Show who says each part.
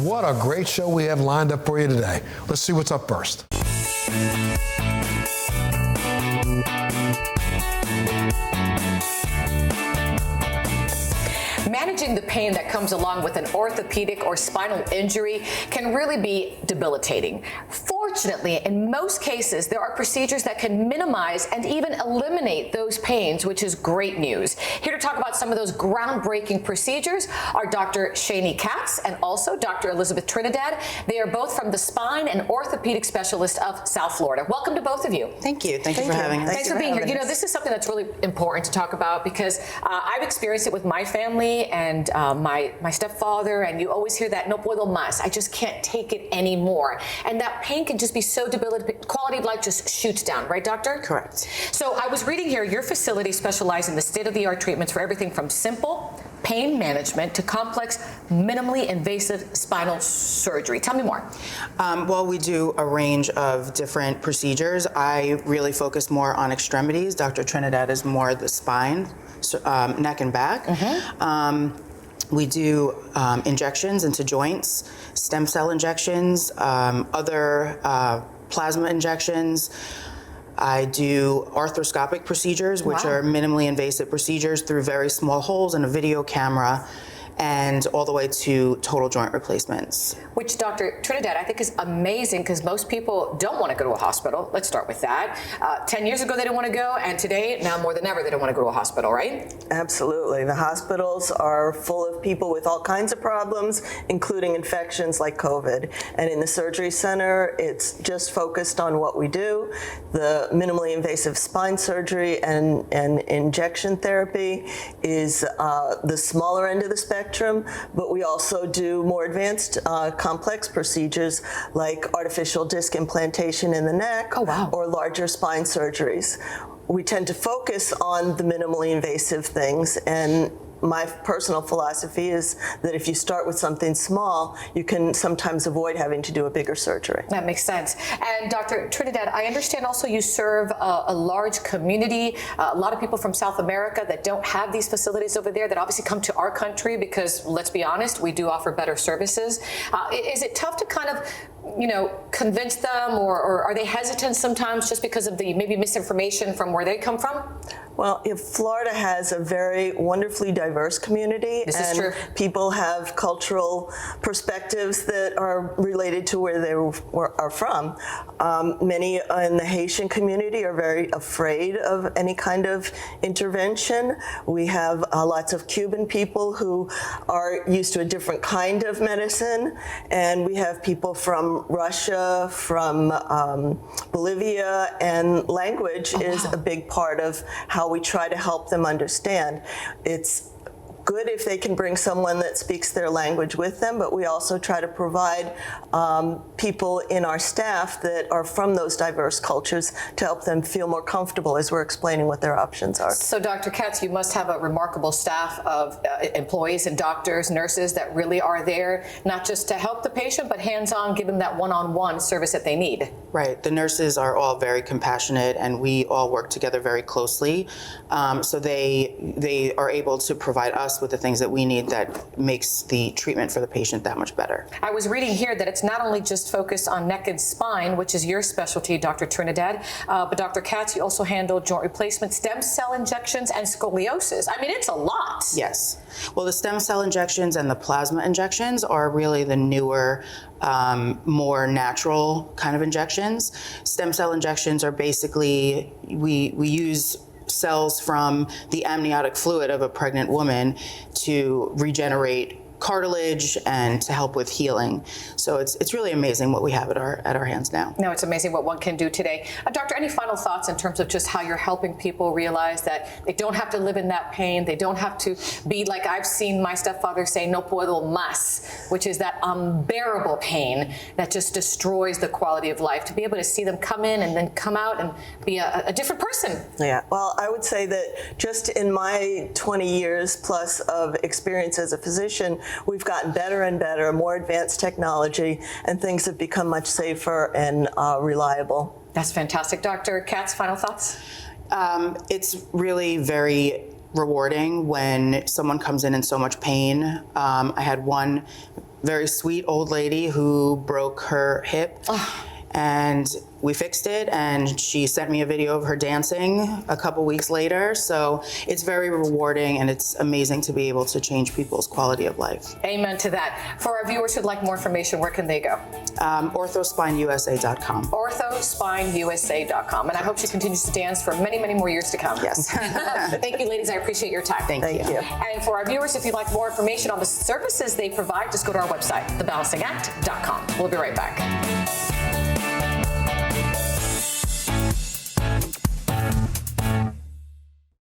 Speaker 1: what a great show we have lined up for you today. Let's see what's up first.
Speaker 2: Managing the pain that comes along with an orthopedic or spinal injury can really be debilitating. Fortunately, in most cases, there are procedures that can minimize and even eliminate those pains, which is great news. Here to talk about some of those groundbreaking procedures are Dr. Shani Katz and also Dr. Elizabeth Trinidad. They are both from the Spine and Orthopedic Specialists of South Florida. Welcome to both of you.
Speaker 3: Thank you. Thank you for having us.
Speaker 2: Thanks for being here. You know, this is something that's really important to talk about because I've experienced it with my family and my stepfather, and you always hear that, no puedo más, I just can't take it anymore. And that pain can just be so debilitating, quality of life just shoots down, right, doctor?
Speaker 3: Correct.
Speaker 2: So I was reading here, your facility specializes in the state-of-the-art treatments for everything from simple pain management to complex, minimally invasive spinal surgery. Tell me more.
Speaker 3: Well, we do a range of different procedures. I really focus more on extremities. Dr. Trinidad is more the spine, neck and back. We do injections into joints, stem cell injections, other plasma injections. I do arthroscopic procedures, which are minimally invasive procedures through very small holes in a video camera, and all the way to total joint replacements.
Speaker 2: Which, Dr. Trinidad, I think is amazing because most people don't want to go to a hospital. Let's start with that. 10 years ago, they didn't want to go, and today, now more than ever, they don't want to go to a hospital, right?
Speaker 4: Absolutely. The hospitals are full of people with all kinds of problems, including infections like COVID. And in the surgery center, it's just focused on what we do. The minimally invasive spine surgery and injection therapy is the smaller end of the spectrum, but we also do more advanced complex procedures like artificial disc implantation in the neck or larger spine surgeries. We tend to focus on the minimally invasive things, and my personal philosophy is that if you start with something small, you can sometimes avoid having to do a bigger surgery.
Speaker 2: That makes sense. And Dr. Trinidad, I understand also you serve a large community, a lot of people from South America that don't have these facilities over there that obviously come to our country because, let's be honest, we do offer better services. Is it tough to kind of, you know, convince them, or are they hesitant sometimes just because of the maybe misinformation from where they come from?
Speaker 4: Well, Florida has a very wonderfully diverse community, and people have cultural perspectives that are related to where they are from. Many in the Haitian community are very afraid of any kind of intervention. We have lots of Cuban people who are used to a different kind of medicine, and we have people from Russia, from Bolivia, and language is a big part of how we try to help them understand. It's good if they can bring someone that speaks their language with them, but we also try to provide people in our staff that are from those diverse cultures to help them feel more comfortable as we're explaining what their options are.
Speaker 2: So Dr. Katz, you must have a remarkable staff of employees and doctors, nurses that really are there, not just to help the patient, but hands-on, give them that one-on-one service that they need.
Speaker 3: Right. The nurses are all very compassionate, and we all work together very closely. So they are able to provide us with the things that we need that makes the treatment for the patient that much better.
Speaker 2: I was reading here that it's not only just focused on neck and spine, which is your specialty, Dr. Trinidad, but Dr. Katz, you also handle joint replacement, stem cell injections, and scoliosis. I mean, it's a lot.
Speaker 3: Yes. Well, the stem cell injections and the plasma injections are really the newer, more natural kind of injections. Stem cell injections are basically, we use cells from the amniotic fluid of a pregnant woman to regenerate cartilage and to help with healing. So it's really amazing what we have at our hands now.
Speaker 2: No, it's amazing what one can do today. Doctor, any final thoughts in terms of just how you're helping people realize that they don't have to live in that pain, they don't have to be like I've seen my stepfather say, no puedo más, which is that unbearable pain that just destroys the quality of life, to be able to see them come in and then come out and be a different person.
Speaker 4: Yeah, well, I would say that just in my 20 years plus of experience as a physician, we've gotten better and better, more advanced technology, and things have become much safer and reliable.
Speaker 2: That's fantastic. Dr. Katz, final thoughts?
Speaker 3: It's really very rewarding when someone comes in so much pain. I had one very sweet old lady who broke her hip. And we fixed it, and she sent me a video of her dancing a couple weeks later. So it's very rewarding, and it's amazing to be able to change people's quality of life.
Speaker 2: Amen to that. For our viewers who'd like more information, where can they go?
Speaker 3: Orthospineusa.com.
Speaker 2: Orthosspineusa.com. And I hope she continues to dance for many, many more years to come.
Speaker 3: Yes.
Speaker 2: Thank you, ladies. I appreciate your time.
Speaker 3: Thank you.
Speaker 2: And for our viewers, if you'd like more information on the services they provide, just go to our website, thebalancing.com. We'll be right back.